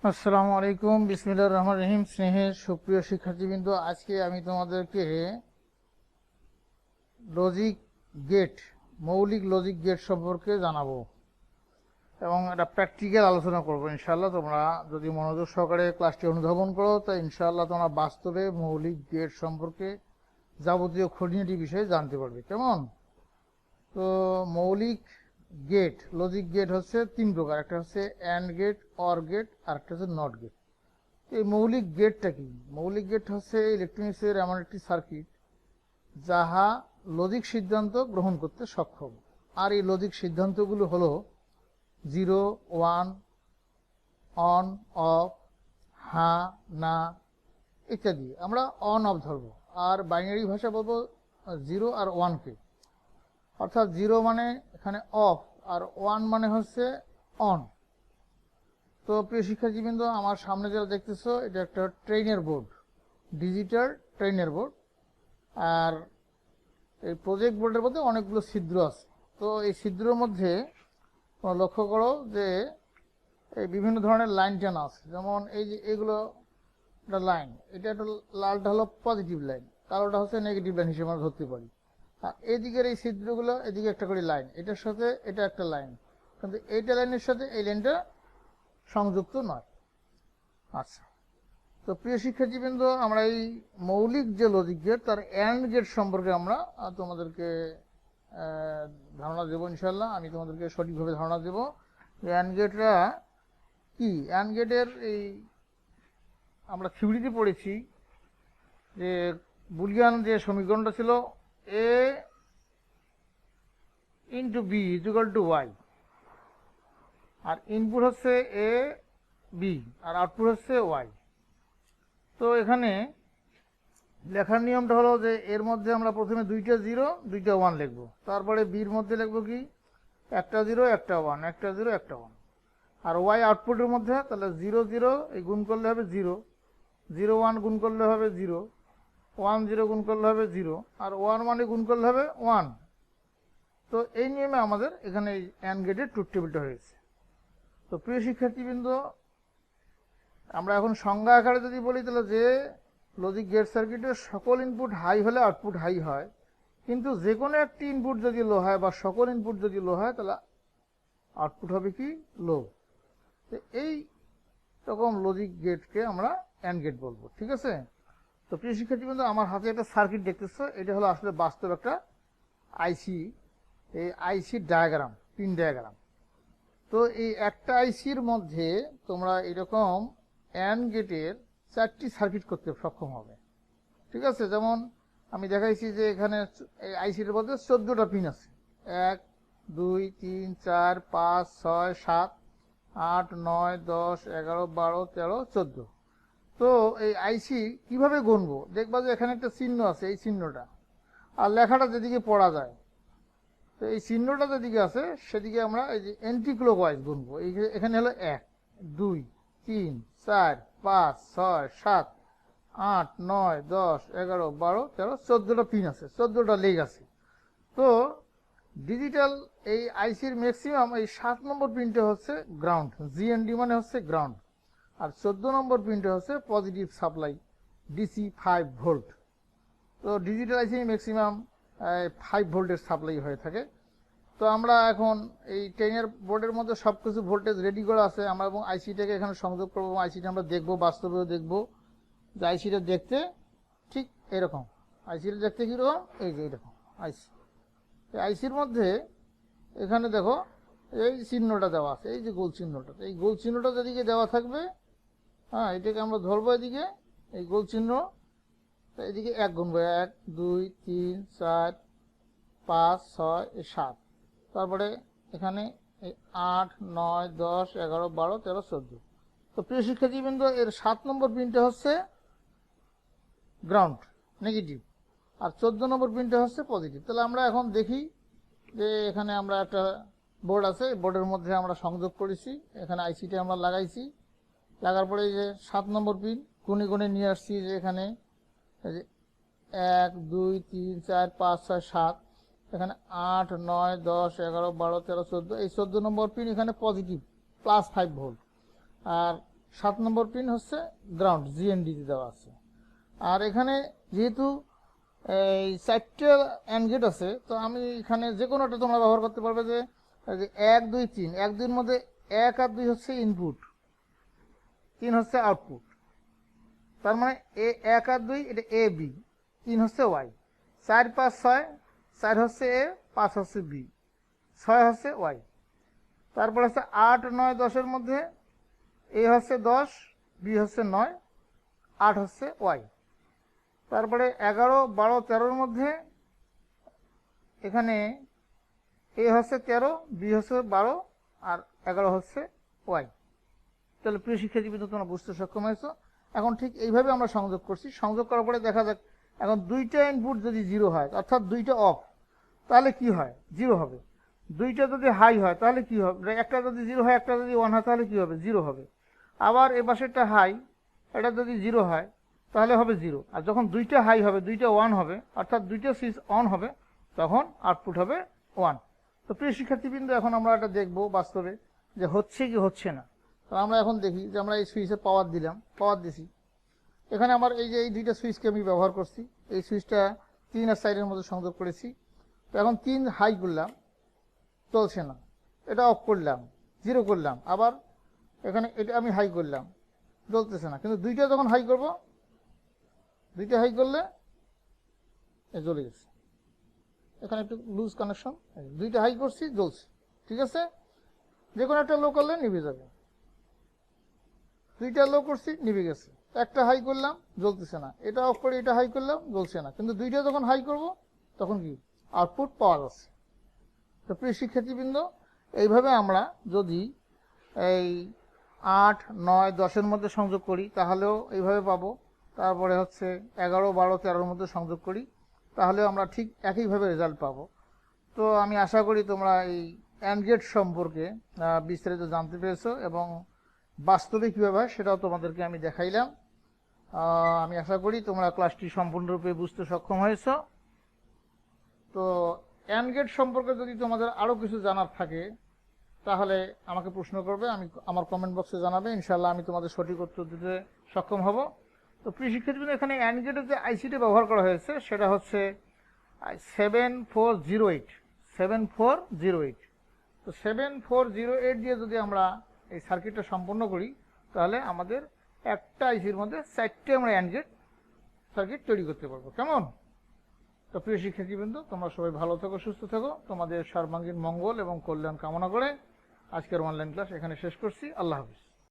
আসসালামু আলাইকুম, বিসমিল্লাহির রহমানির রহিম। স্নেহের সুপ্রিয় শিক্ষার্থীবৃন্দ, আজকে আমি তোমাদেরকে লজিক গেট, মৌলিক লজিক গেট সম্পর্কে জানাবো এবং একটা প্র্যাকটিক্যাল আলোচনা করবো। ইনশাআল্লাহ তোমরা যদি মনোযোগ সহকারে ক্লাসটি অনুধাবন করো, তো ইনশাআল্লাহ তোমরা বাস্তবে মৌলিক গেট সম্পর্কে যাবতীয় খুঁটিনাটি বিষয়ে জানতে পারবে। কেমন? তো মৌলিক গেট, লজিক গেট হচ্ছে তিন প্রকার। একটা হচ্ছে অ্যান্ড গেট, অর গেট, আর একটা হচ্ছে নট গেট। এই মৌলিক গেটটা কি? মৌলিক গেট হচ্ছে ইলেকট্রনিক্সের এমন একটি সার্কিট যাহা লজিক সিদ্ধান্ত গ্রহণ করতে সক্ষম। আর এই লজিক সিদ্ধান্তগুলো হলো 0, 1, অন, অফ, হ্যাঁ, না ইত্যাদি। আমরা অন অফ ধরবো, আর বাইনারি ভাষা বলবো 0 আর 1-কে। অর্থাৎ 0 মানে এখানে অফ, আর 1 মানে হচ্ছে অন। তো প্রিয় শিক্ষার্থীবৃন্দ, আমার সামনে যেটা দেখতেছো এটা একটা ট্রেনের বোর্ড, ডিজিটাল ট্রেনের বোর্ড। আর এই প্রজেক্ট বোর্ডের মধ্যে অনেকগুলো ছিদ্র আছে। তো এই ছিদ্রের মধ্যে লক্ষ্য করো যে এই বিভিন্ন ধরনের লাইন টানা আছে। যেমন এই যে এগুলো একটা লাইন, এটা একটা, লালটা হলো পজিটিভ লাইন, কালোটা হচ্ছে নেগেটিভ লাইন হিসেবে আমরা ধরতে পারি। আর এদিকের এই ছিদ্রগুলো, এদিকে একটা করে লাইন, এটার সাথে এটা একটা লাইন, কিন্তু এইটা লাইনের সাথে এই লাইনটা সংযুক্ত নয়। আচ্ছা, তো প্রিয় শিক্ষার্থীবৃন্দ, আমরা এই মৌলিক যে লজিক গেট তার অ্যান্ড গেট সম্পর্কে আমরা তোমাদেরকে ধারণা দেবো। ইনশাল্লাহ আমি তোমাদেরকে সঠিকভাবে ধারণা দেবো যে অ্যান্ড গেটরা কি। অ্যান্ড গেটের এই আমরা থিওরিতে পড়েছি যে বুলিয়ান যে সমীকরণটা ছিল A into B equal to Y, আর ইনপুট হচ্ছে এ বি আর আউটপুট হচ্ছে ওয়াই। তো এখানে লেখার নিয়মটা হলো যে এর মধ্যে আমরা প্রথমে দুইটা 0 দুইটা 1 লিখবো, তারপরে বির মধ্যে লিখবো কি একটা 0 একটা 1, একটা 0 একটা 1। আর ওয়াই আউটপুটের মধ্যে তাহলে 0 0 এই গুণ করলে হবে 0, 0 1 গুণ করলে হবে 0, 1 0 গুণ করলে হবে 0, আর 1 1 গুণ করলে হবে 1। তো এই নিয়মে আমাদের এখানে এই অ্যান্ড গেটের ট্রুথ টেবিলটা হয়েছে। তো প্রিয় শিক্ষার্থীবৃন্দ, আমরা এখন সংজ্ঞা আকারে যদি বলি, তাহলে যে লজিক গেট সার্কিটের সকল ইনপুট হাই হলে আউটপুট হাই হয়, কিন্তু যে কোনো একটি ইনপুট যদি লো হয় বা সকল ইনপুট যদি লো হয়, তাহলে আউটপুট হবে কি লো। তো এই রকম লজিক গেটকে আমরা অ্যান্ড গেট বলবো। ঠিক আছে? তো প্রিয় শিক্ষার্থীবৃন্দ, আমার হাতে একটা সার্কিট দেখতেছো, এটা হলো আসলে বাস্তব একটা আইসি। এই আইসির ডায়াগ্রাম, পিন ডায়াগ্রাম। তো এই একটা আইসির মধ্যে তোমরা এরকম অ্যান্ড গেটের 4টি সার্কিট করতে সক্ষম হবে। ঠিক আছে? যেমন আমি দেখাইছি যে এখানে এই আইসির মধ্যে 14টা পিন আছে। 1 2 3 4 5 6 7 8 9 10 11 12 13 14। তো এই আইসি কিভাবে গুনবো? দেখবা যে এখানে একটা চিহ্ন আছে, এই চিহ্নটা আর লেখাটা যেদিকে পড়া যায়, তো এই চিহ্নটা যেদিকে আছে সেদিকে আমরা এই যে এন্টি ক্লকওয়াইজ গুনবো। এই যে এখানে হলো 1 2 3 4 5 6 7 8 9 10 11 12 13 14টা পিন আছে, 14টা লেগ আছে। তো ডিজিটাল এই আইসির ম্যাক্সিমাম এই 7 নম্বর পিনটা হচ্ছে গ্রাউন্ড, জিএনডি মানে হচ্ছে গ্রাউন্ড, আর 14 নম্বর পিনটা হচ্ছে পজিটিভ সাপ্লাই, ডিসি 5 ভোল্ট। তো ডিজিটাল আইসি ম্যাক্সিমাম 5 ভোল্টের সাপ্লাই হয়ে থাকে। তো আমরা এখন এই ট্রেনের বোর্ডের মধ্যে সব কিছু ভোল্টেজ রেডি করা আছে, আমরা এবং আইসিটাকে এখানে সংযোগ করবো এবং আইসিটা আমরা দেখবো, বাস্তবেও দেখবো যে আইসিটা দেখতে ঠিক এরকম। আইসিটা দেখতে কীরকম? এই যে এরকম আইসি। এই আইসির মধ্যে এখানে দেখো এই চিহ্নটা দেওয়া আছে, এই যে গোল চিহ্নটা। এই গোল চিহ্নটা যেদিকে দেওয়া থাকবে, হ্যাঁ, এটাকে আমরা ধরবো এদিকে, এই গোল চিহ্ন। এদিকে 1 গুনবো, 1 2 3 4 5 6 7, তারপরে এখানে এই 8 9 10 11 12 13 14। তো প্রিয় শিক্ষার্থীবৃন্দ, এর 7 নম্বর পিনটা হচ্ছে গ্রাউন্ড, নেগেটিভ, আর 14 নম্বর পিনটা হচ্ছে পজিটিভ। তাহলে আমরা এখন দেখি যে এখানে আমরা একটা বোর্ড আছে, বোর্ডের মধ্যে আমরা সংযোগ করেছি, এখানে আইসিটা আমরা লাগাইছি। লাগার পরে এই যে 7 নম্বর পিন গুনে গুনে নিয়ে আসছি, যে এখানে এই যে 1 2 3 4 5 6 7, এখানে 8 9 10 11 12 13 14। এই 14 নম্বর পিন এখানে পজিটিভ, +5 ভোল্ট। আর 7 নম্বর পিন হচ্ছে গ্রাউন্ড, জিএনডি দেওয়া আছে। আর এখানে যেহেতু এই 4টে অ্যান্ড গেট আছে, তো আমি এখানে যে কোনোটা তোমরা ব্যবহার করতে পারবে। যে 1 2 3, 1 2 এর মধ্যে 1 আর 2 হচ্ছে ইনপুট, 3 হচ্ছে আউটপুট। তার মানে 1 আর 2 এটা এ বি, 3 হচ্ছে ওয়াই। 4 5 6, 4 হচ্ছে এ, 5 হচ্ছে বি, 6 হচ্ছে ওয়াই। তারপর হচ্ছে 8 9 10 এর মধ্যে এ হচ্ছে 10, বি হচ্ছে 9, 8 হচ্ছে ওয়াই। তারপরে 11 12 13 এর মধ্যে এখানে এ হচ্ছে 13, বি হচ্ছে 12, আর 11 হচ্ছে ওয়াই। তাহলে প্রিয় শিক্ষার্থী, তোমরা বুঝতে সক্ষম হয়েছো। এখন ঠিক এইভাবে আমরা সংযোগ করছি। সংযোগ করার পরে দেখা যাক, এখন 2টা ইনপুট যদি 0 হয়, অর্থাৎ 2টা অফ, তাহলে কি হয়? 0 হবে। 2টা যদি হাই হয় তাহলে কি হবে? একটা যদি 0 হয়, একটা যদি 1 হয়, তাহলে কি হবে? 0 হবে। আবার এ পাশেরটা হাই, এটা যদি 0 হয় তাহলে হবে 0। আর যখন 2টা হাই হবে, 2টা 1 হবে, অর্থাৎ 2টা সুইচ অন হবে, তখন আউটপুট হবে 1। তো প্রিয় শিক্ষার্থীবৃন্দ, এখন আমরা এটা দেখবো বাস্তবে যে হচ্ছে কি হচ্ছে না। তো আমরা এখন দেখি যে আমরা এই সুইচে পাওয়ার দিলাম, পাওয়ার দিছি। এখানে আমার এই যে এই 2টা সুইচকে আমি ব্যবহার করছি। এই সুইচটা 3 আর 4 এর মধ্যে সংযোগ করেছি। তো এখন 3 হাই করলাম, চলছে না। এটা অফ করলাম, 0 করলাম। আবার এখানে এটা আমি হাই করলাম, জ্বলতেছে না। কিন্তু 2টা যখন হাই করব, 2টা হাই করলে জ্বলে গেছে। এখানে একটু লুজ কানেকশন। 2টা হাই করছি, জ্বলছে। ঠিক আছে, যে কোনো একটা লো করলে নিভে যাবে। 2টা লো করছি, নিভে গেছে। একটা হাই করলাম, জ্বলতেছে না। এটা অফ করে এটা হাই করলাম, জ্বলছে না। কিন্তু 2টা যখন হাই করব, তখন কি আউটপুট পাওয়া যাচ্ছে। তো প্রিয় শিক্ষার্থীবৃন্দ, এইভাবে আমরা যদি এই 8 9 10 এর মধ্যে সংযোগ করি তাহলেও এইভাবে পাবো। তারপরে হচ্ছে 11 12 13 এর মধ্যে সংযোগ করি, তাহলেও আমরা ঠিক একইভাবে রেজাল্ট পাবো। তো আমি আশা করি তোমরা এই অ্যান্ড গেট সম্পর্কে বিস্তারিত জানতে পেরেছো, এবং বাস্তবে কীভাবে হয় সেটাও তোমাদেরকে আমি দেখাইলাম। আমি আশা করি তোমরা ক্লাসটি সম্পূর্ণরূপে বুঝতে সক্ষম হয়েছো। তো অ্যান্ড গেট সম্পর্কে যদি তোমাদের আরও কিছু জানার থাকে তাহলে আমাকে প্রশ্ন করবে, আমি আমার কমেন্ট বক্সে জানাবে। ইনশাআল্লাহ আমি তোমাদের সঠিক উত্তর দিতে সক্ষম হব। তো প্রিয় শিক্ষার্থীবৃন্দ, এখানে অ্যান্ড গেটের যে আইসিটি ব্যবহার করা হয়েছে সেটা হচ্ছে 7408। 7408। তো 7408 দিয়ে যদি আমরা এই সার্কিটটা সম্পন্ন করি, তাহলে আমাদের একটা আইসির মধ্যে 4টে আমরা অ্যান্ড গেট সার্কিট তৈরি করতে পারবো। কেমন? তো প্রিয় শিক্ষার্থীবৃন্দ, তোমরা সবাই ভালো থেকো, সুস্থ থেকো। তোমাদের সর্বাঙ্গীন মঙ্গল এবং কল্যাণ কামনা করে আজকের অনলাইন ক্লাস এখানে শেষ করছি। আল্লাহ হাফিজ।